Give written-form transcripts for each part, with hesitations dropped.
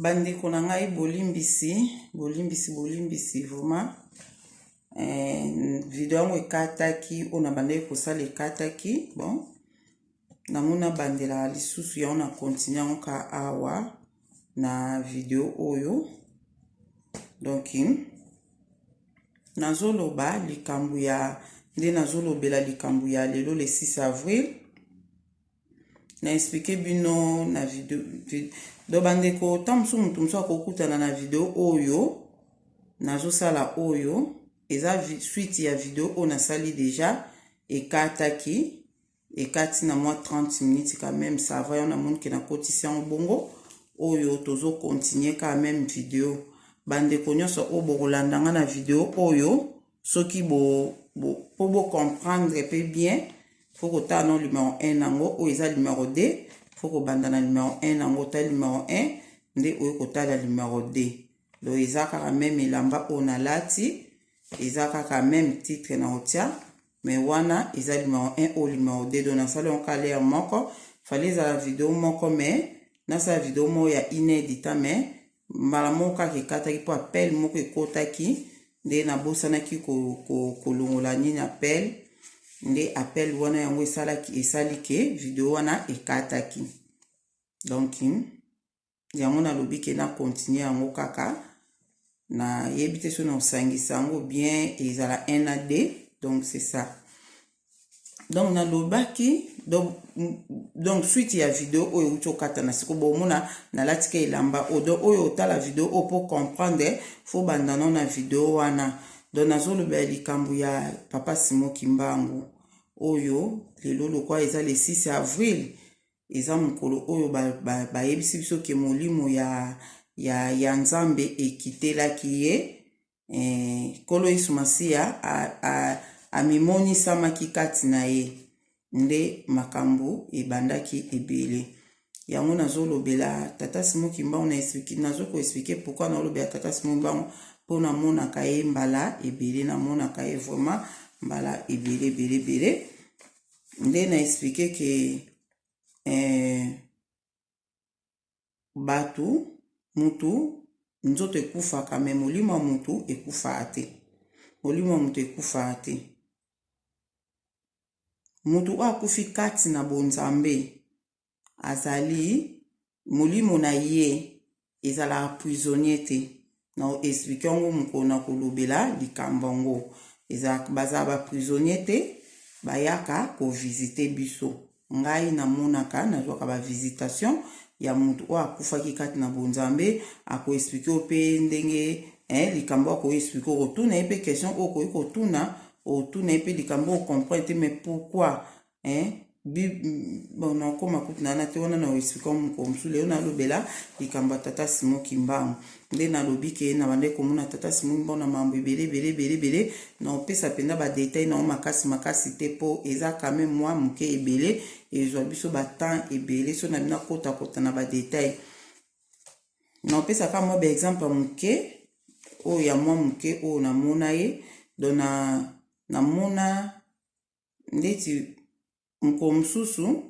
Bandeko na ngai bolimbisi vraiment video yango ekataki ona bandeki kosala ekataki bon namona bandela lisusu ya ona continue yango ka awa na video oyo donc nazoloba likambo ya nde nazolobela likambo ya lelo le 6 avril na expliqué bino na video do bandeko tamsu mutu mso akokutana na video oyo nazosala oyo eza suite ya video oyo nasali déjà ekataki ekati na moi 30 minutes quand même ça va na monde ke na kotisi yango bongo oyo tozo continuer quand même video bandeko nyonso oyo bokolandanga na video oyo soki bo comprendre pe bien faut que ta non numéro 1 nango ou eza numéro 2 faut que banda na numéro 1 nango ta numéro 1 nde oyo kota la numéro 2 do eza kaka même elamba ona lati eza kaka même titre na otia mais wana eza numéro 1 ou numéro 2 do na sala on kale moko fallait za la vidéo moko mais na sa vidéo mo ya inédita mais mbala moka ki kata ki po appel moko ekotaki nde na bosanaki ko longola nini appel nde appel wana yango esalike video wana ekataki donc yango nalobi ke na continue yango kaka na yebi te so na osangisa yango bien ezala 1 à 2 donc c'est ça donc nalobaki donc suite ya video oyo utokata na siko bomona na latika elamba odo oyo otala video o pour comprendre faut bandano na video wana donc nazoloba likambo ya papa Simon Kimbangu oyo lelo lokwa eza le 6 avril eza mokolo oyo bayebisi biso ke molimo ya nzambe ekitelaki ye kolo Yesu Masiya amimonisama kati na ye nde makambo ebandaki ebele yango nazolobela tata Simon Kimbangu nazoko expliquer pourquoi nazolobela tata Simon Kimbangu po namonaka ye mbala ebele namonaka ye vraiment mbala ebele nde na expliquer ke batu mutu nzoto ekufaka me molimo ya mutu ekufa te molimo ya mutu ekufa te mutu akufi kati na bonzambe azali molimo na ye ezala prisonnier te na expliquer yango mokolo na kolobela likambo yango baza ba prisonnier te bayaka ko visiter biso ngai namonaka nazwaka ba visitation ya mutu oyo akufaki kati na bonzambe ako expliquer ope ndenge likambo ako expliquer otuna epe question oko ekotuna otuna epe likambo comprendre mais pourquoi bon non koma kutuna na te wana na expliquer moko msule ona lobela likambo tata Simon Kimbangu nde na lobi ke na bande komuna tata Simon Kimbangu na mambo ebele na opesa penda ba détail na makasi te po eza quand même moi muke ebele ezwa biso ba temps ebele so na bina kota na ba détail na opesa ka mo ba exemple muke o ya moi muke o na mona ye dona na mona ndeti mko msusu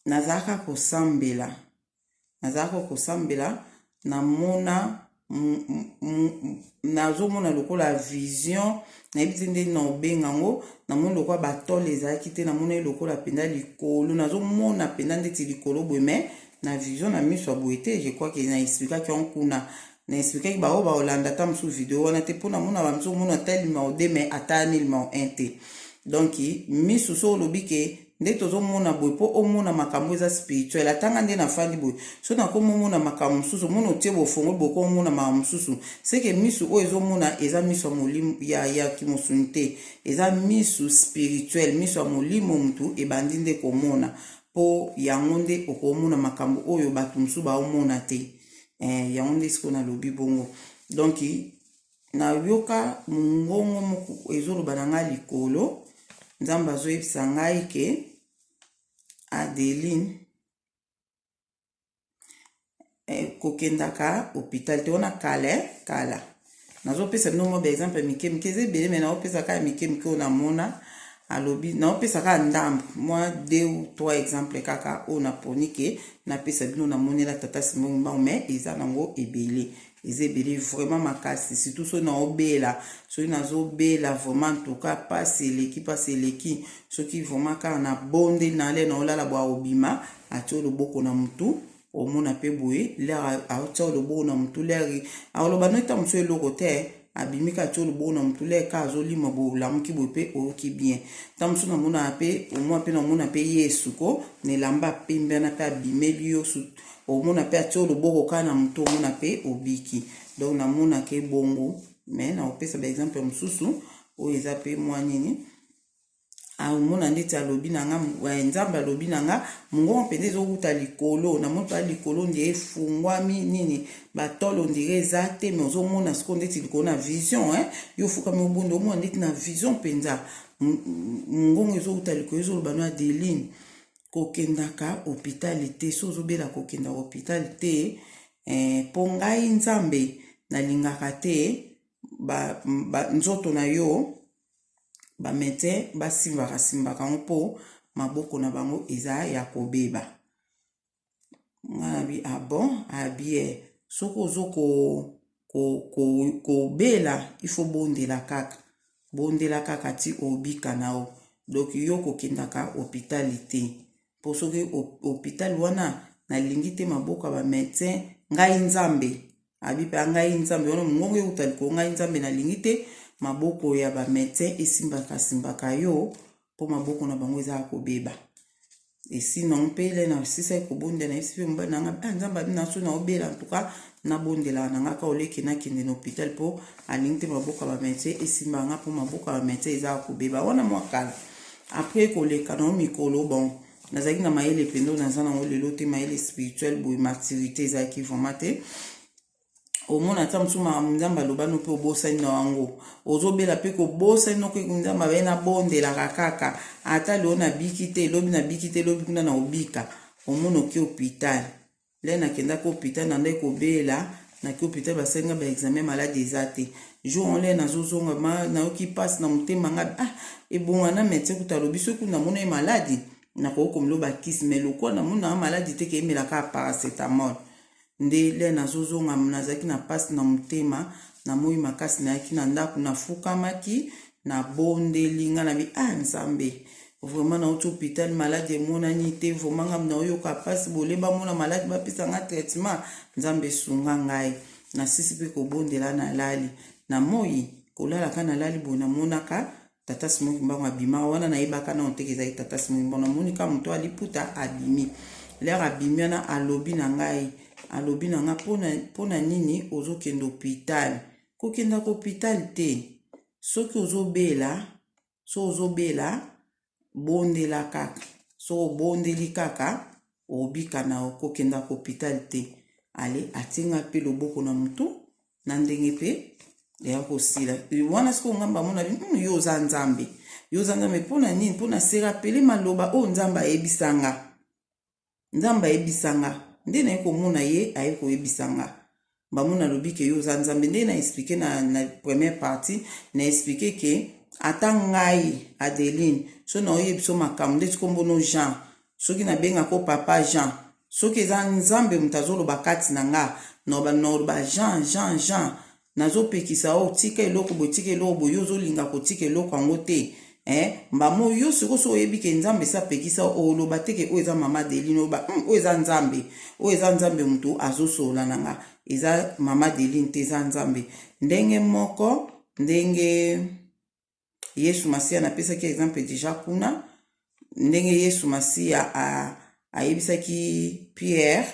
nazaka kosambela na mona nazomona lokola vision na yebiti nde na obengango na mona lokola batole ezalaki te na mona lokola penda likolo nazomona penda ndeti likolo boye mais na vision na miso ya boye te je crois que na expliquaki yango kuna na expliquaki bao baolanda ta mosusu video wana te mpo na mona bamiso omona ata numéro 2 mais ata ni numéro 1 te donc misu so olobi ke nde tozomona boye mpo omona makambo eza spirituel atanga nde nafandi boye so nakomomona makambo mosusu omona otie bofongo boye komona makambo mosusu seke misu oyo ezomona eza misu ya molimo ya kimosuni te eza misu spirituel misu ya molimo mutu ebandi nde komona mpo yango nde okomona makambo oyo bato mosusu baomona te yango nde siko nalobi bongo donc nayoka mongongo moko ezoloba na ngai likolo nzambe azoyebisa ngai ke Adeline kokendaka hôpital te wana kala nazopesa bino mo ba exemple mike eza ebele me naopesa kaka mike oyo namona alobi na opesaka ndambo moi 2 ou 3 exemples kaka o na poni ke na pesa bino na monela tata Simon Ngimbangu mais eza nango ebele eza ebele vraiment makasi surtout so na obela so nazo bela vraiment en tout cas pas eleki soki vraiment ka na bonde na le na olala bwa obima atio loboko na mutu omona pe boye l'air atio loboko na mutu l'air aloba no ta muso eloko te abimika tio loboko na mutu l'air ka azolima bo lamuki boye pe oki bien ta muso na mona pe omwa pe na mona pe Yesu ko ne lamba pembe na pe abimeli yo omona pe atio loboko ka na mutu omona pe obiki donc na mona ke bongo mais na opesa par exemple mususu o eza pe mwa nini omona ndeti alobi nanga nzambe alobi nanga mungo mpende ezokuta likolo na moto likolo ndi efungwami nini batolo ndire eza te mais ozomona siko ndeti likolo na vision yo fukami obundi omona ndeti na vision mpenza mungongo ezokuta likolo ezoloba no Adeline kokendaka hôpital te so ozobela kokenda hôpital te mpo ngai nzambe nalingaka te nzoto na yo bamete basimbaka mpo maboko na bango eza ya kobeba ngana bi bon bien soko zo ko bela ifo bondela kaka ti obika nao donc yo kokendaka hôpital te po soki hôpital wana nalingi te maboko ba médecin ngai nzambe abipa ngai nzambe wana mongo euta ko ngai nzambe nalingi te maboko ya ba médecin esimbaka yo po maboko na bango eza kobeba sinon mpe le na sisa ekobondela esi mpe mobali nanga nzambe abi na so na obela en tout cas nabondela nanga ka oleki nakende na hôpital mpo alingi te maboko ya ba médecin esimbaka nga mpo maboko ya ba médecin eza kobeba wana mwa kala après koleka na mikolo bon nazalaki na mayele pendo naza nango lelo te mayele spirituel boye maturité ezalaki vraiment te omona ta mosusu nzambe alobano mpe obosani na yango ozobela mpe kobosani noko nzambe abaye nabondelaka kaka ata leo nabiki te elobi nabiki te elobi kuna na obika omona oki hôpital le nakendaki hôpital nandaki kobela naki hôpital basalinga baexamen malade eza te jour onle nazozonga nayoki mpasi na motema nga ebongwana médecin kuta alobi soki namona ye maladi nakoki komiloba kisi mais lokwa namona maladi te ke emelaka paracetamol nde le nazozonga nazalaki na pasi na motema na moi makasi nayaki na ndako nafukamaki na bondeli nga na bi nzambe vraiment na auto hôpital malade emonani te vraiment nga na oyoka pasi boleba mona malade bapesa nga traitement nzambe sunga ngai na sisi pe kobondela na lali na moi kolalaka na lali bo namonaka tata Simon Ngimbangu abima wana nayebaka na ontekeza tata Simon Ngimbangu namonika moto aliputa abimi lera abimi wana alobi na ngai pona nini ozokenda hôpital kokenda ko hôpital te soki ozobela bondela kaka so bondeli kaka obika na kokenda ko hôpital te ale atinga pe loboko na mutu na ndenge pe ya kosila wana siko ngamba mona yo za nzambe pona nini pona se rappeler maloba o nzamba ebisanga nde na komona ye aye koyebisanga bamona lobi ke yo za nzambe nde na expliquer na première partie na expliquer ke ata ngai Adeline so na oyebiso makambo nde tikombono Jean soki na benga ko papa Jean soki eza nzambe mutazoloba kati na nga noloba Jean nazopekisa tika eloko boye ozolinga kotika eloko yango te mbamo yo siko so oyebi ke nzambe sapekisa oloba teke o eza mama Adeline o eza nzambe mutu azosola nanga eza mama Adeline te eza nzambe ndenge moko ndenge Yesu Masiya napesaki exemple deja kuna ndenge Yesu Masiya ayebisaki Pierre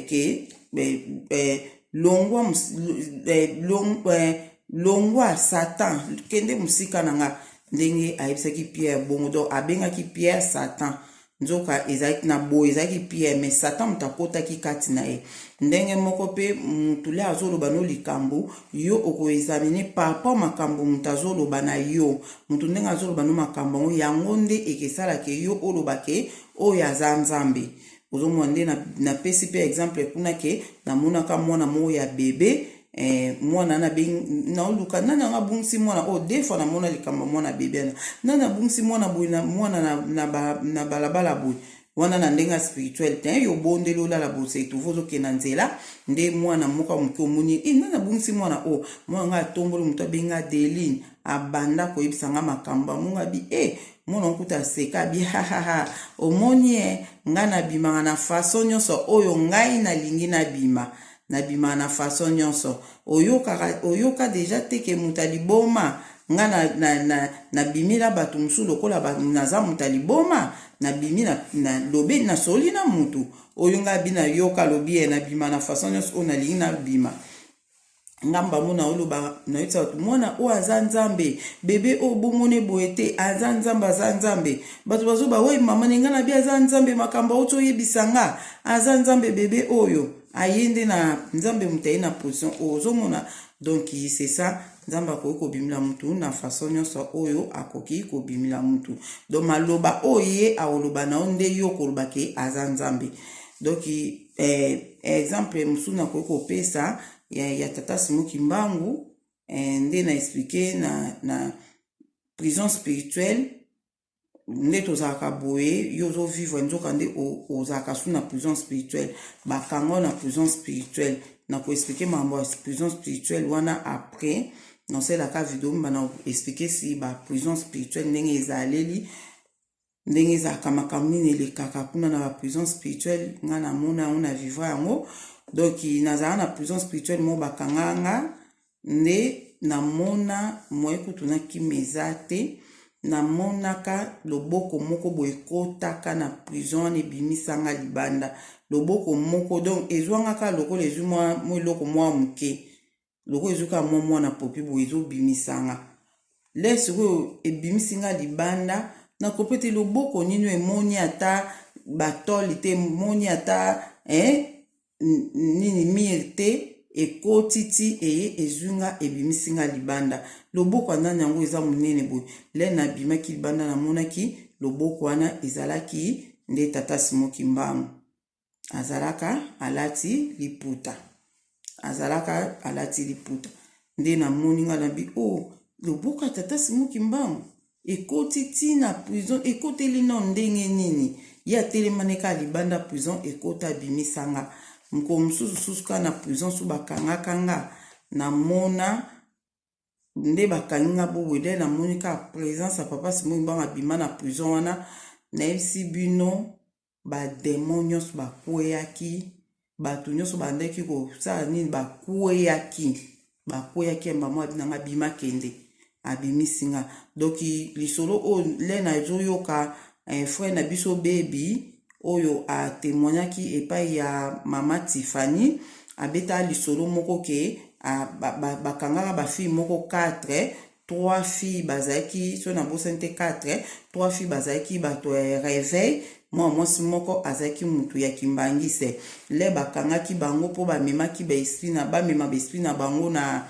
ke longwa Satan kende musika nanga ndenge ayebisaki Pierre bongo donc abengaki Pierre Satan nzoka ezalaki na boye ezalaki Pierre mais Satan mutakotaki kati na ye ndenge moko pe mutule azoloba no likambo yo okoexamine par rapport makambo mutazoloba na yo mutu ndenge azoloba no makambo yango nde ekesalake yo olobake oyo aza nzambe ozomona nde na pesi pe exemple kuna ke namonaka mwana moko ya bebe mwana na ben na oluka nana nga bungsi mwana des fois na mona likamba mwana bebe nana bungsi mwana boy na mwana na balabala boy wana na ndenga spirituel te yo bondelo la bose tuvozo kena nzela nde mwana moka muke omuni nana bungsi mwana mwana nga tombolo muto benga Deline abanda ko ibisanga makamba munga bi mwana nkuta seka bi ha omoni nga na bima na façon nyonso oyo ngai na lingi na bima na façon nyonso oyoka deja teke mutali boma nga na bimila batu musu lokola naza mutali boma na bimi na lobe na soli na mutu oyo nga bina yoka lobi na bima na façon nyonso na lingi na bima ngamba mona oloba na yetsa mwana aza nzambe bebe bomone boete aza nzambe batu bazoba we mama ninga na bi aza nzambe makamba oto yebisanga aza nzambe bebe oyo ayende na nzambe mutaye na position ozomona donc c'est ça nzamba akoki kobimila mutu na façon nyonso oyo akoki kobimila mutu donc maloba oye aoloba na onde yo koloba ke aza nzambe donc exemple musu nakoki kopesa ya tata Simoki Mbangu nde na expliquer na prison spirituelle nde tozalaka boye yo zo vivre nzoka nde ozalaka su na prison spirituelle bakango na prison spirituelle na ko expliquer mambo ya prison spirituelle wana après non c'est la ka vidéo mbana expliquer si ba prison spirituelle ndenge ezaleli ndenge ezalaka makambo nini elekaka kuna na ba prison spirituelle nga na mona on a vivre yango donc nazala na prison spirituelle mo bakanganga nde na mona moye kutuna kimeza te na monaka loboko moko boye kotaka na prison ne bimisanga libanda loboko moko donc ezwangaka lokola ezwi mwa eloko mwa muke loko ezuka mwana popi boye ezobimisanga lesi oyo ebimisinga libanda na kopete loboko nino emoni ata batoli te emoni ata nini mire te ekotiti ezunga ebimisinga libanda loboko andani yango eza monene boye le na bimaki libanda na monaki loboko wana ezalaki nde tata Simoki Mbangu azalaka alati liputa nde na moninga na bi loboko tata Simoki Mbangu ekotiti na prison ekoteli no ndenge nini ya telemaneka libanda prison ekota bimisanga mko mususu na prison su bakanga na mona nde bakanginga bobwede na monika présence ya papa Simoki Mbangu abima na prison wana na yebisi bino bademon nyonso bakweyaki bato nyonso bandeki kosala nini bakweyaki mbamo abinanga bima kende abimisinga donc lisolo oyo le na ezoyoka frère na biso bebi oyo atémoignaki epai ya mama Tiffany abeta lisolo moko ke bakangaka bafille moko 4 3 filles bazalaki so na bosente 4 3 filles bazalaki bato réveil mwasi moko azalaki mutu ya kimbangise le bakangaki bango po bamemaki baesprit na bamema baesprit na bango na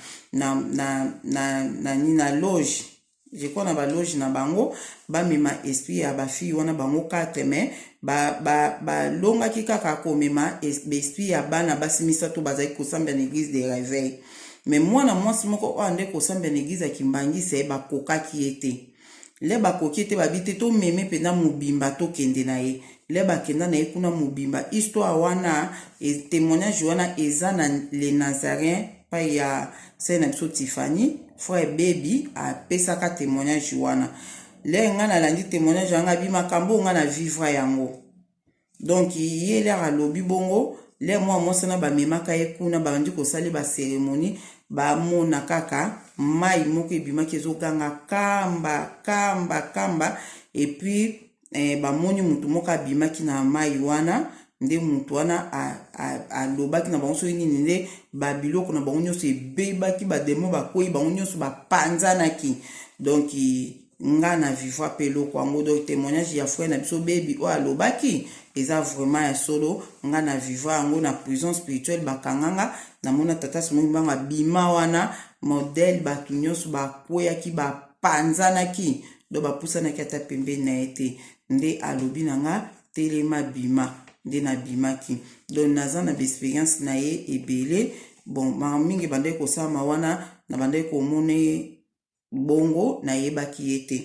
loge je crois na baloge na bango bamema esprit ya bafille wana bango 4 mais balongaki kaka komema esprit ya bana basi misato bazalaki kosambela na église de réveil mais mwana mwasi moko oyo ande kosambela na église ya kimbangise bakokaki ete le bakoki ete babi te tomeme mpena mobimba tokende na ye le bakenda na ye kuna mobimba histoire wana témoignage wana eza na le Nazaréen pa ya sene na biso Tiffany frère bebi apesaka témoignage wana le nga nalandi témoignage yanga bi makambo nga na vivre yango donc ye le alobi bongo le mwasi na bamemaka ye kuna babandi kosali bacérémonie bamona kaka mai moko ebimaki ezoganga kamba et puis bamoni mutu moko abimaki na mai wana nde mutu wana alobaki na bango soki nini nde babiloko na bango nyonso ebebaki bademo bakwei bango nyonso bapanzanaki donc nga na vivre pe eloko yango donc témoignage ya frère na biso bebi oyo alobaki eza vraiment ya solo nga na vivre yango na prison spirituelle bakanganga namona tata Simoki Mbangu abima wana modèle bato nyonso bakweyaki bapanzanaki do bapusanaki ata pembeni na ye te nde alobi na nga telema bima nde na bimaki donc naza na baexpérience na ye ebele bon mingi bande kosala wana na bande komone bongo na yebaki ete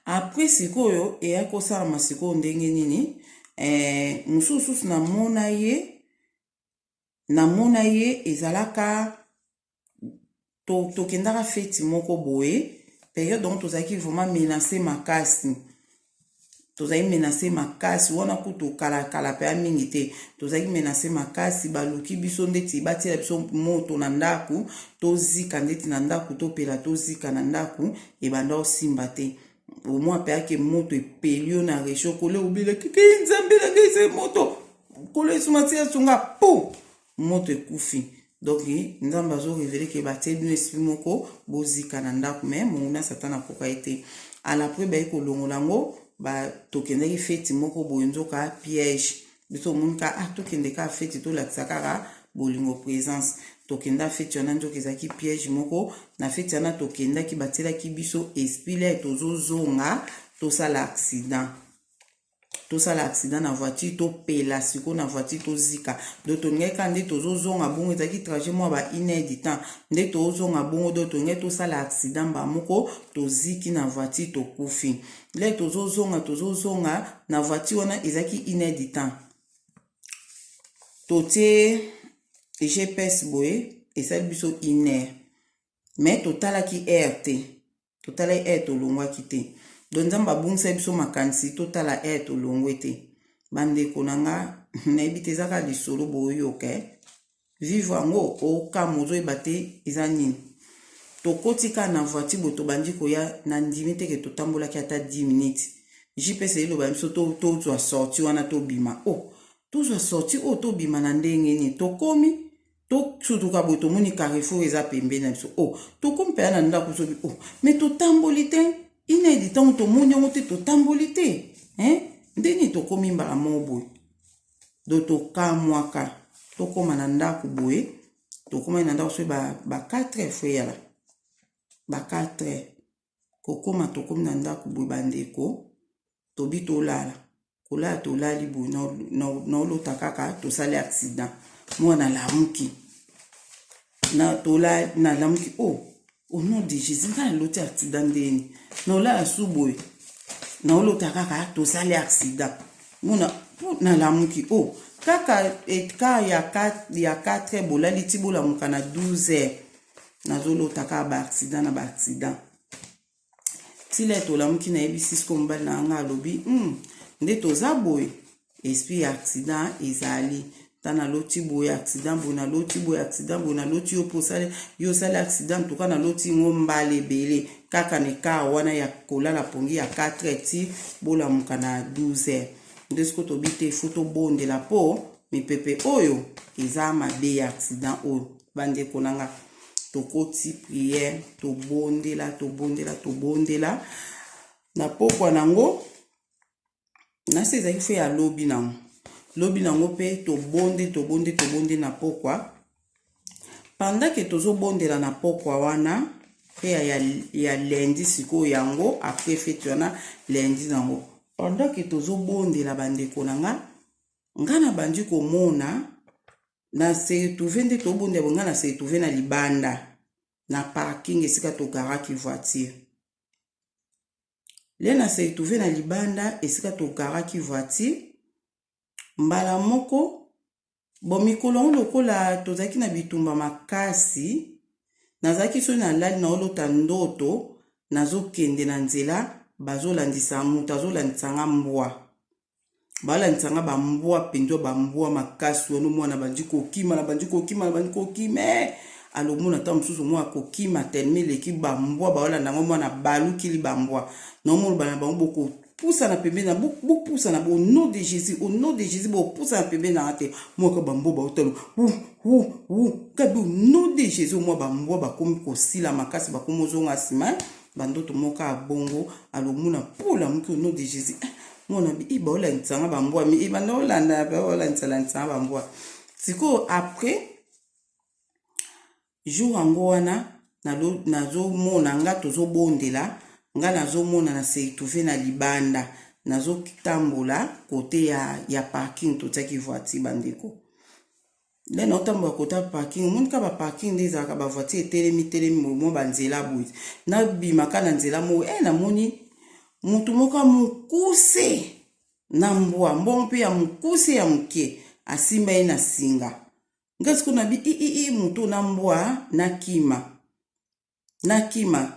après sikoyo eya kosala sikoyo ndenge nini mususu namona ye ezalaka tokendaka feti moko boye période donc tozalaki vraiment menacé makasi tozalaki menacé makasi wana kutu kala pe mingi te tozalaki menacé makasi baluki biso ndeti batiela biso moto na ndaku tozika ndeti na ndaku topela tozika na ndaku ebanda osimba te au moins pe moto epelio na resho kole obila kiki nzambe na ngese moto kole sumatia sunga po moto ekufi donc nzambe azo révéler ke batie bino esprit moko bozika na ndaku me monguna satana akoka ete ala après baye kolongola ngo ba tokendaki feti moko boye nzoka piège biso monika tokende ka feti tolakisa kaka bolingo présence tokenda feti wana nzoka ezalaki piège moko na feti wana tokendaki batielaki biso esprit le tozozonga tosala accident na voiture topela siko na voiture tozika do tongeki nde tozozonga bongo ezalaki trajet mwa ba 1 heure du temps nde tozonga bongo do tongeki tosala accident ba moko toziki na voiture tokufi le tozozonga na voiture wana ezalaki 1 heure du temps totie GPS boye esali biso 1 heure mais totalaki heure te totalaki heure tolongwaki te donc nzambe abungisa biso makanisi totala heure tolongwe te bandeko na nga nayebi te ezaka lisolo boyoka vivre yango okama ozoyeba te eza nini tokotika na voiture bo tobandi koya na ndimi teke totambolaki ata 10 minutes GPS eloba biso tozwa sorti wana tobima tozwa sorti tobima na ndenge nini tokomi tosutuka boye tomoni Carrefour eza pembeni na biso tokomi mpe na ndako sobi mais totamboli te ina di temps tomoni yango te totamboli te ndeni tokomi mbala moko boye do tokamwaka tokoma na ndako boye tokoma na ndako soki ba 4 heures fo yala ba 4 heures kokoma tokomi na ndako boye bandeko tobi tolala kolala tolali boye na olota kaka tosali accident mwana lamuki na tolali na lamuki au nom de Jésus na loti accident ndeni na olala suboye na olota kaka tosali accident mona na lamuki kaka etka ya 4 bolali ti bolamuka na 12 heures nazolota kaka ba accident tile tolamuki na yebi sisko mobali na nga alobi nde toza boye esprit ya accident ezali tana loti boye accident boye na loti boye accident boye na loti yo sali accident tuka na loti ngo mbale bele kaka neka wana ya kolala pongi ya 4 heures ti bolamuka na 12 heures nde siko tobi te foto bondela po mipepe oyo eza mabe ya accident oyo bandeko na nga tokoti prière tobondela na pokwa nango nasi ezalaki fe ya lobi nango mpe tobonde na pokwa pendant ke tozobondela na pokwa wana pe ya lundi sikoyo yango après fete wana lundi nango pendant ke tozobondela bandeko na nga na bandi komona na se retrouve nde tobondela bonga na se retrouve na libanda na parking esika togaraki voiture le na se retrouve na libanda esika togaraki voiture mbala moko mikolo lokola tozalaki na bitumba makasi nazalaki so na lali na olota ndoto nazokende na nzela bazolandisa mutu azolandisanga mbwa balandisanga bambwa penzo bambwa makasi wana mwana bandi kokima alomona ta mosusu mwa kokima telme leki bambwa baolandanga mwana balukili bambwa nomona bana bango boko pousa na pembeni na pousa na au nom de Jésus pousa na pembeni na te mwaka bambwa baotalo kabi au nom de Jésus mwa bambwa bakomi kosila makasi bakomi ozonga sima bandoto moka abongo alomona pola muki au nom de Jésus mona bi baolandisanga bambwa mi banda olanda baolandisanga bambwa siko après jour yango wana nazomona nga tozobondela nga nazomona na se retrouve na libanda nazotambola kote ya parking totiaki voiture bandeko le na otambola kota parking moni ka ba parking nde ezalaka ba voiture etelemi mo banzela boye na bimaka na nzela mo na moni mutu moko mukuse na mbwa mbongo mpe ya mukuse ya muke asimba ye na singa ngasi kuna bi mutu na mbwa na kima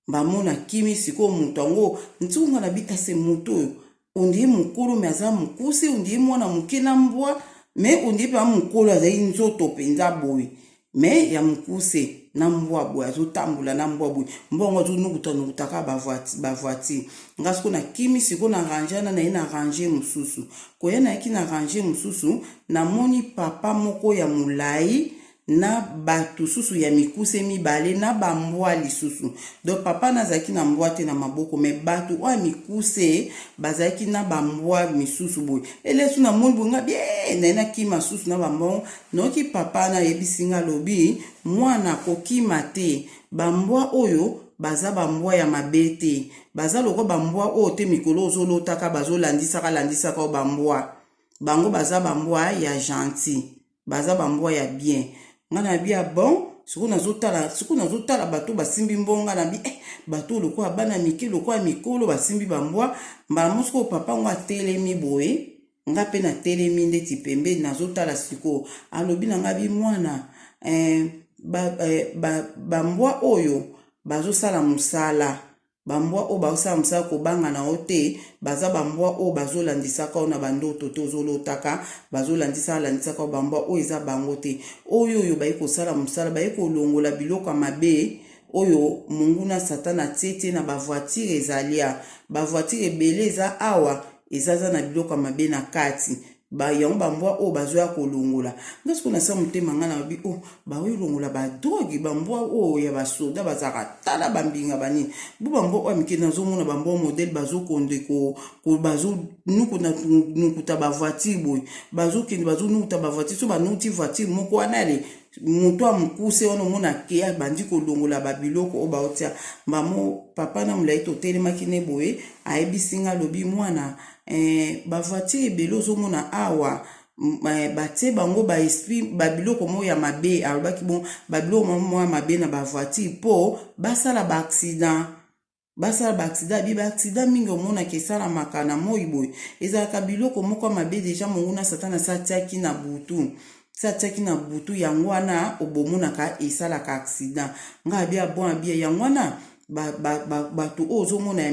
bamona kimi siko mutu ango ntikunga na bi ase mutu oyo ondie mukulu me aza mukuse ondie mwana muke na mbwa me ondie pe mukulu azali nzoto penza boye me ya mukuse na mbwa boye azotambola na mbwa boye mbongo azonukutaka bavoitire ngasi kuna kimi siko na rangeana na ye na range mosusu koya na yaki na range mosusu namoni papa moko ya molai na batu susu ya mikuse mibale na bambwa lisusu donc papa nazalaki na mbwa te na maboko me batu oya mikuse bazalaki na bambwa misusu boye elesu na moni bonga bien na kima susu na bambwa noki papa na yebisinga lobi mwana kokima te bambwa oyo baza bambwa ya mabe te baza loko bambwa oyo te mikolo ozolotaka bazolandisaka bambwa bango baza bambwa ya gentil baza bambwa ya bien ngana bia bon siku nazotala bato basimbi mbonga na bi bato lokwa bana mike lokwa mikolo basimbi bambwa mbala mosiko papa ngo atelemi boye nga pe na telemi ndeti pembe nazotala siko alobi na nga bi mwana bambwa oyo bazosala musala bambwa o bazosala musala kobanga na ote baza bambwa o bazolandisaka na bandoto tozolotaka bazolandisaka bambwa o eza bango te oyo bayi kosala musala bayi kolongola biloko mabe oyo munguna satana tete na bavoitire ezalia bavoitire ebele eza awa ezaza na biloko mabe na kati yango bambwa o bazoya kolongola ngasi kuna sa motema nga na bi baolongola badrogi bambwa o ya basoda bazaka tala bambinga banini bo bambwa o mike nazomona bambwa modele bazokonde bazonukuta bavoitire boye bazokende bazonukuta bavoitire so banukuti voitire moko wana le moto amukuse wana omona ke bandi kolongola babiloko o baotia mbamo papa na molai totelemaki ne boye ayebisinga lobi mwana bavoitire ebele ozomona awa batie bango baesprit babiloko mo ya mabe alobaki bon babiloko mo ya mabe na bavoitire mpo basala baaccident bi baaccident mingi omonaka esalamaka na moi boye ezalaka biloko moko mabe deja monguna satana satiaki na butu yango wana obomonaka esalaka accident nga bia bon bia yango wana bato oyo ozomona ya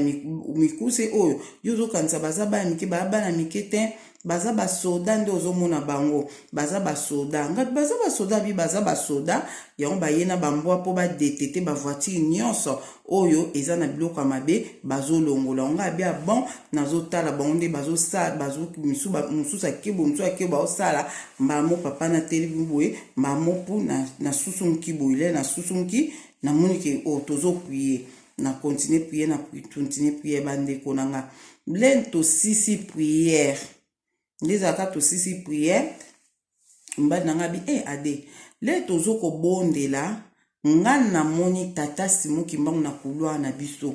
mikuse oyo yo ozokanisa baza bana mike bana mike te baza basoda nde ozomona bango baza basoda ngati baza basoda bi baza basoda yango baye na bambwa mpo badetete bavoitire nyonso oyo eza na biloko ya mabe bazolongola nga bia bon nazotala bango nde mosusu akebo baosala mbamo papa na telebi boye mbamo mpo na susumuki boye le na susumuki namoni ke tozopriye na continue priere bandeko na nga len tosisi priere ndezalaka tosisi priere mbadi na nga bi ade le tozokobondela nga namoni tata Simon Kimbangu na kulwa na biso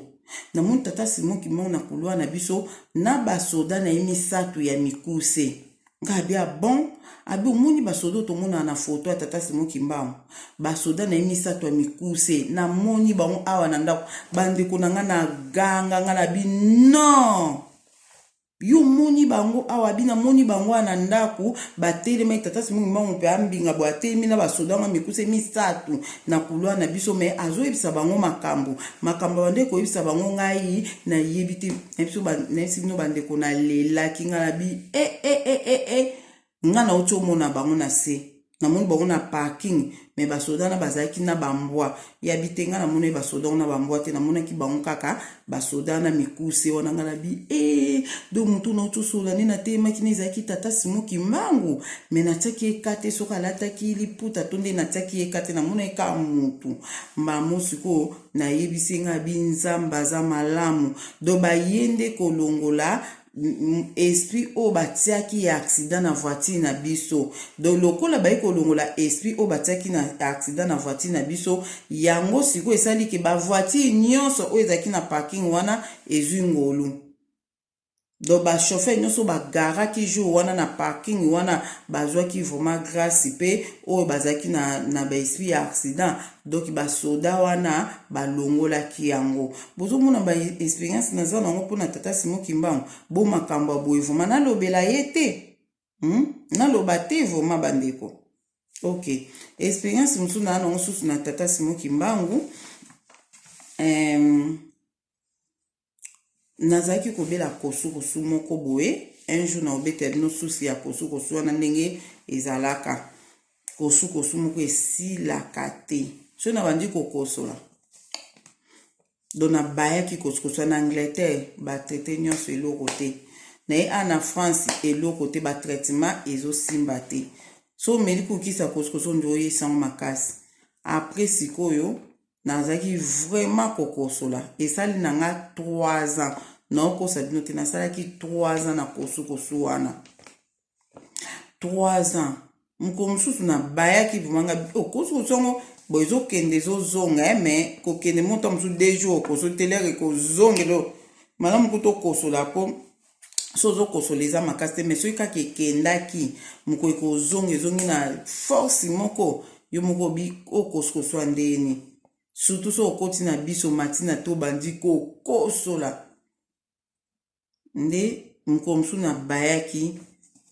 namoni tata Simon Kimbangu na kulwa na biso na basoda na ye misato ya mikuse nga bia bon abi omoni basoda tomona na foto ya tata Simon Kimbangu basoda na ye misato ya mikuse na moni bango awa na ndako bandeko na nga na ganga nga na bi non yo moni bango awa bina moni bango na ndako batelema tata Simon Kimbangu pe ambinga bo atelemi na basoda nga mikuse misato na kulwa na biso me azoyebisa bango makambo bande koyebisa bango ngai na yebite episo bino bandeko na lelaki nga na bi nga na uti omona bango na se namoni bango na parking me basoda na bazalaki na bambwa ya bitenga namoni basoda na bambwa te namonaki bango kaka basoda na mikuse wana nga na bi do mutu na utusola nde natelemaki na ezalaki tata Simon Kimbangu me natiaki ekate soki alataki liputa to nde natiaki ekate namona eka mutu mbamo sikoyo nayebisi nga bi nzambe aza malamu do bayende kolongola esprit o batiaki ya accident na voiture na biso donc lokola bayi kolongola esprit o batiaki na accident na voiture na biso yango siko esali ke ba voiture nyonso o ezaki na parking wana ezwi ngolu donc ba chauffeur nyonso bagaraki jour wana na parking wana bazwaki vraiment grâce mpe oyo bazalaki na baesprit ya accident donc basoda wana balongolaki yango. Bozomona baexpérience naza nango mpona tata Simon Kimbangu bo makambo ya boye vraiment nalobela ye te naloba te vraiment bandeko. Ok, expérience mosusu na nango susu na tata Simon Kimbangu nazalaki kobela kosukosu moko boye un jour na obetela bino susi ya kosukosu wana ndenge ezalaka kosukosu moko esilaka te so na bandi kokosola donc nabayaki kosukosu na Angleterre batraite nyonso eloko te na ye ana France eloko te batraitement ezosimba te so omeli kokisa kosukosu nde oyesango makasi après sikoyo nazalaki vraiment kokosola esali na nga 3 ans naokosa bino te nasalaki 3 ans na kosukosu wana 3 ans moko mosusu nabayaki vimanga kosukosu yango bo ezokende ezozonga me kokende monta mosusu 2 jours kokosola telere kozongelo malamu kuto kosola po so ozokosola eza makasi te me soki kaka ekendaki moko ekozonga ezongi na force moko yo moko bi okosukosu ya ndeni surtout so okoti na biso matina to bandi kokosola nde moko mosusu nabayaki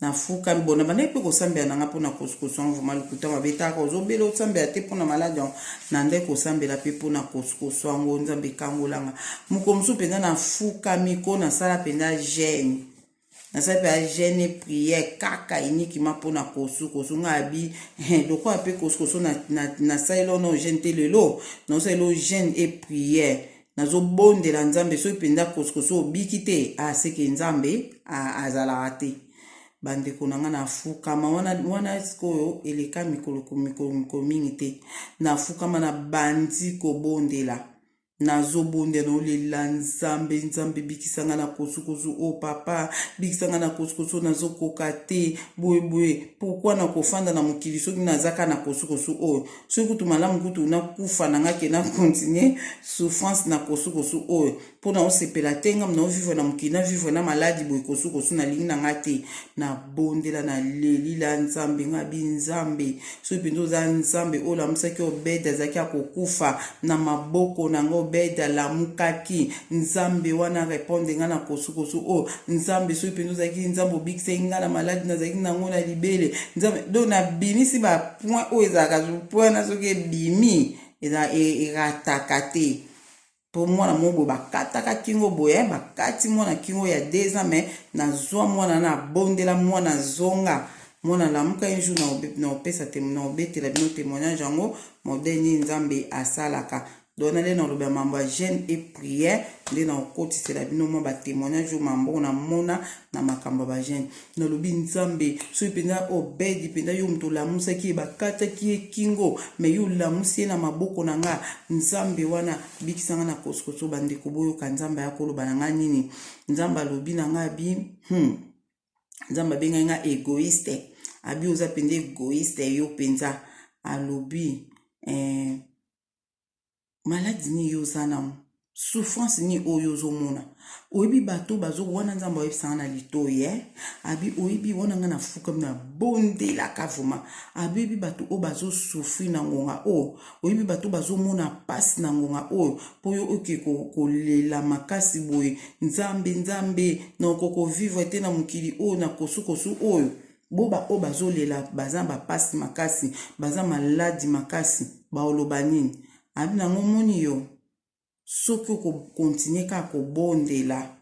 nafuka bona bana pe kosambela nanga mpona kosukosu yango vraiment lokuta mabetaka ozobela osambela te mpona maladi yango na nde kosambela mpe mpona kosukosu yango nzambe ekangolanga moko mosusu mpenza nafukami ko nasala mpenza jeune nasala mpenza jeune priere kaka inikima mpona kosukosu nga abi lokola mpe kosukosu nasaleli ono jeune te lelo naosaleli o jeune e priere nazobondela nzambe soki mpenza kosukosu obiki te aseke nzambe azalaka te bandeko nanga nafukama wana sikoyo eleka mikolo mingi te nafukama na bandi kobondela nazobondela olela nzambe bikisanga na kosukosu o papa bikisanga na kosukosu nazokoka te boye pourquoi na kofanda na mokili soki nazaka na kosukosu oyo soki kutu malamu kutu nakufa nanga ke na continue souffrance na kosukosu oyo mpona osepela te ngam na ovivre na mokili na vivre na maladi boye kosukosu nalingi nanga te nabondela na lelila nzambe nga bi nzambe soki mpenza oza nzambe oyo lamusaki obedi azalaki akokufa na maboko nango obedi alamukaki nzambe wana reponde nga na kosukosu oyo nzambe soki mpenza ozalaki nzambe obikisaki nga na maladi nazalaki nango na libele nzambe donc nabimisi bapoint oyo ezalaka point na soki ebimi erataka te po mwana mobo bakataka kingo boye bakati mwana kingo ya 2 ans mais nazwa mwana na bondela mwana zonga mwana lamuka un jour na opesa na obetela bino témoignage yango modeni nzambe asalaka donc nde naloba mambo ya jeune et prière nde na okotisela bino mwa batémoignage oyo mambo na mona na makambo ya bajeune nalobi nzambe soki mpenza obedi mpenza yo moto olamusaki ye bakataki ye kingo me yo olamusi ye na maboko na nga nzambe wana bikisanga na kosukosu bandeko boyoka nzambe ayakoloba na nga nini nzambe alobi na nga abi nzambe abengai nga égoïste abi oza mpenza égoïste yo mpenza alobi maladi ni yo oza nango souffrance ni oyo ozomona oyebi bato wana nzambe oyebisanga na litoyi abi oyebi wana nga nafukami na bondelaka vraimen abebi bato oyo bazosufri na ngonga oyo oyebi bato bazomona pasi na ngonga oyo mpo oyo oke kolela makasi boye nzambe na okokovivre te na mokili oyo na kosukosu oyo boba oyo bazolela baza bapasi makasi baza maladi makasi baoloba nini abi nango moni yo soki okokontinue kaka kobondela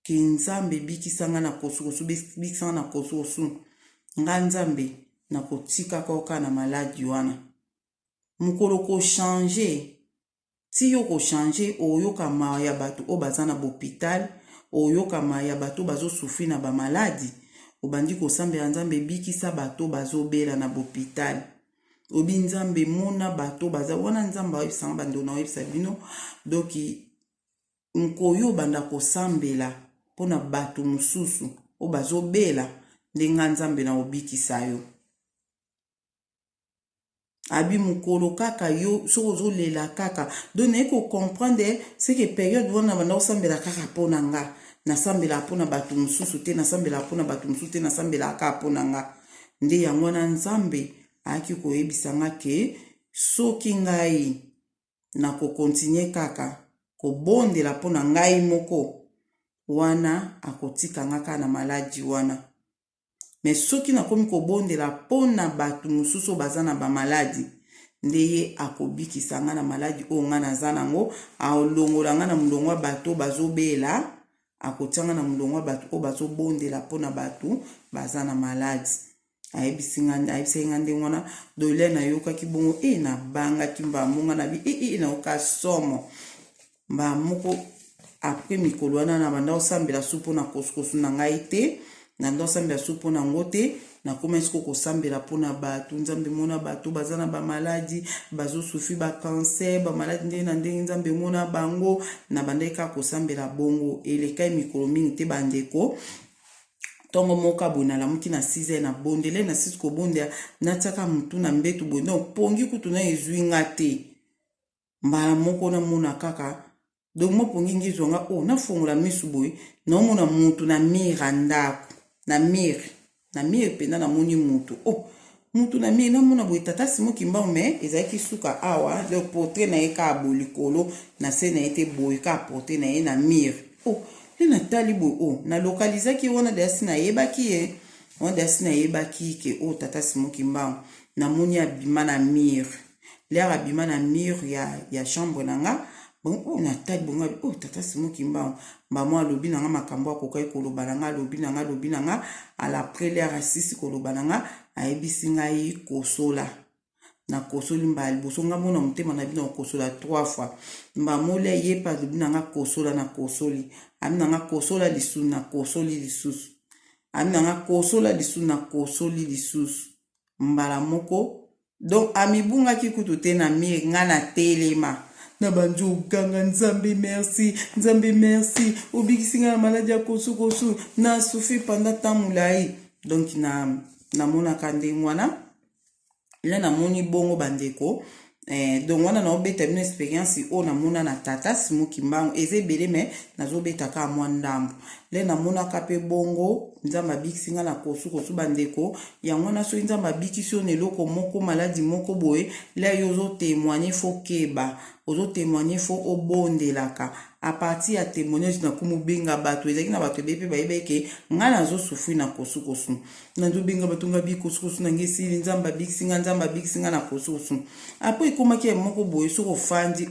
ke nzambe bikisanga na kosukosu bikisanga na kosukosu nga nzambe na kotika kaka na maladi wana mokolo kochange ti yo kochange oyoka mawa ya bato oyo baza na bopital oyoka mawa ya bato bazosufri na bamaladi obandi kosambela nzambe bikisa bato bazobela na bopital obi nzambe mona bato baza wana nzambe oyebisanga bando na oyebisa bino doki nkoyo banda kosambela mpona bato mosusu oyo bazobela ndenga nzambe na obikisa yo abi mokolo kaka yo soki ozolela kaka donc naye kocomprendre seke periode wana banda kosambela kaka mpona nga nasambela mpona bato mosusu te, nasambela mpona bato mosusu te, nasambela aka mpona nga. Nde yango wana Nzambe ayaki koyebisa nga ke soki ngai nakokontinue kaka kobondela mpona ngai moko, wana akotika nga kaka na maladi wana. Mais soki nakomi kobondela mpona bato mosusu baza na bamaladi, nde ye akobikisa nga na maladi oyo nga naza nango, aolongola nga na molongo wa bato bazobela, akotia nga na molongo wa bato oyo bazobondela mpona bato baza na maladi. Ayebisi nga ndenge wana, dole nayokaki bongo nabangaki mbamunga na bi nayoka somo mbamoko. Après mikolo wana na banda osambela su mpona kosukosu na ngai te, na ndo osambela su mpona ngo te, nakoma esiko kosambela mpona bato. Nzambe mona bato baza na bamaladi, bazosufri bakanser, bamaladi ndenge na ndenge, Nzambe mona bango, na banda eka kosambela bongo. Elekai mikolo mingi te bandeko, tongo moka boye nalamuki na 6h na bondele na 6 kobondela natiaka mutu na mbetu boye, donc pongi kutu na ezwi nga te. Mbala moko na mona kaka, donc mo pongi ngizo nga nafongola misu boye naomona mutu na mire ndako, na mire penda na moni mutu mutu na mire namona boye Tata Simon Kimbangu me ezalaki suka awa, le portrait na ye ka bolikolo na se na ete boye ka portrait na ye na mire. Le natali boye na lokalizaki wana dasi na yebaki ye, wana dasi na yebaki ke Tata Simon Kimbangu na moni abima na mire, le abima na mire ya chambre nanga. Bon, natali bonga Tata Simon Kimbangu mbamo alobi nanga makambo akokai koloba nanga, alobi nanga ala prele rasisi koloba nanga, ayebisi ngai kosola na kosoli mbali boso nga mona mutema na bino kosola 3 fois. Mbamo le yepa alobi nanga kosola na kosoli, ami nanga kosola lisu na kosoli lisusu, ami nanga kosola lisu na kosoli lisusu mbala moko. Donc amibungaki kutu te na mire nga na telema na banjo ganga Nzambe merci, Nzambe merci, obikisi nga na maladi ya kosu na souffrir pendant temps mulai. Donc na mona kande mwana ile na moni bongo bandeko. Donc wana na obeta bino experience na mona na Tata Simon Kimbangu ezebele me nazobeta ka mwa ndambo. Le na mona kape bongo Nzambe abikisi nga na kosu bandeko, yango na so Nzambe abikisi on eloko moko maladi moko boye, le yozo témoigner fo keba, ozo témoigner fo obondelaka. A partir ya témoignage na kumu benga bato ezaki na bato bepe bayebeke nga nazo souffrir na kosu na ndo benga bato nga bi kosu na ngesi Nzambe abikisi nga na kosu. Après ikomaki moko boye so ofandi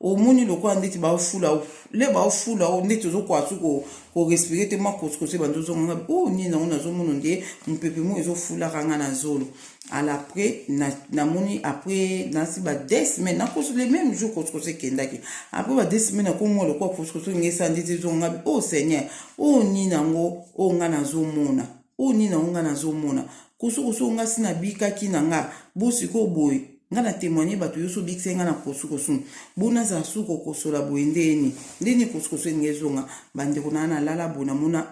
omoni lokwa ndeti ba ofula le ba ofula ndeti ozo kwa suko ko respirer te makosu bandozo nga ni na nazo mono nde mpepe mo ezo fula kanga na zolo. Après na moni après nasi ba 2 semaines na kosu le même jour kosu kendaki. Après ba 2 semaines na komo lokwa kosu ngesa ndeti zo nga Seigneur ni nango nga nazo mona ni na nga nazo mona kosu nga sina bikaki na nga bosiko boye nga na témoigner bato yoso bikise nga na kosu bona za suko kosola boye ndeni kosu ngezonga bande kuna na lala bona mona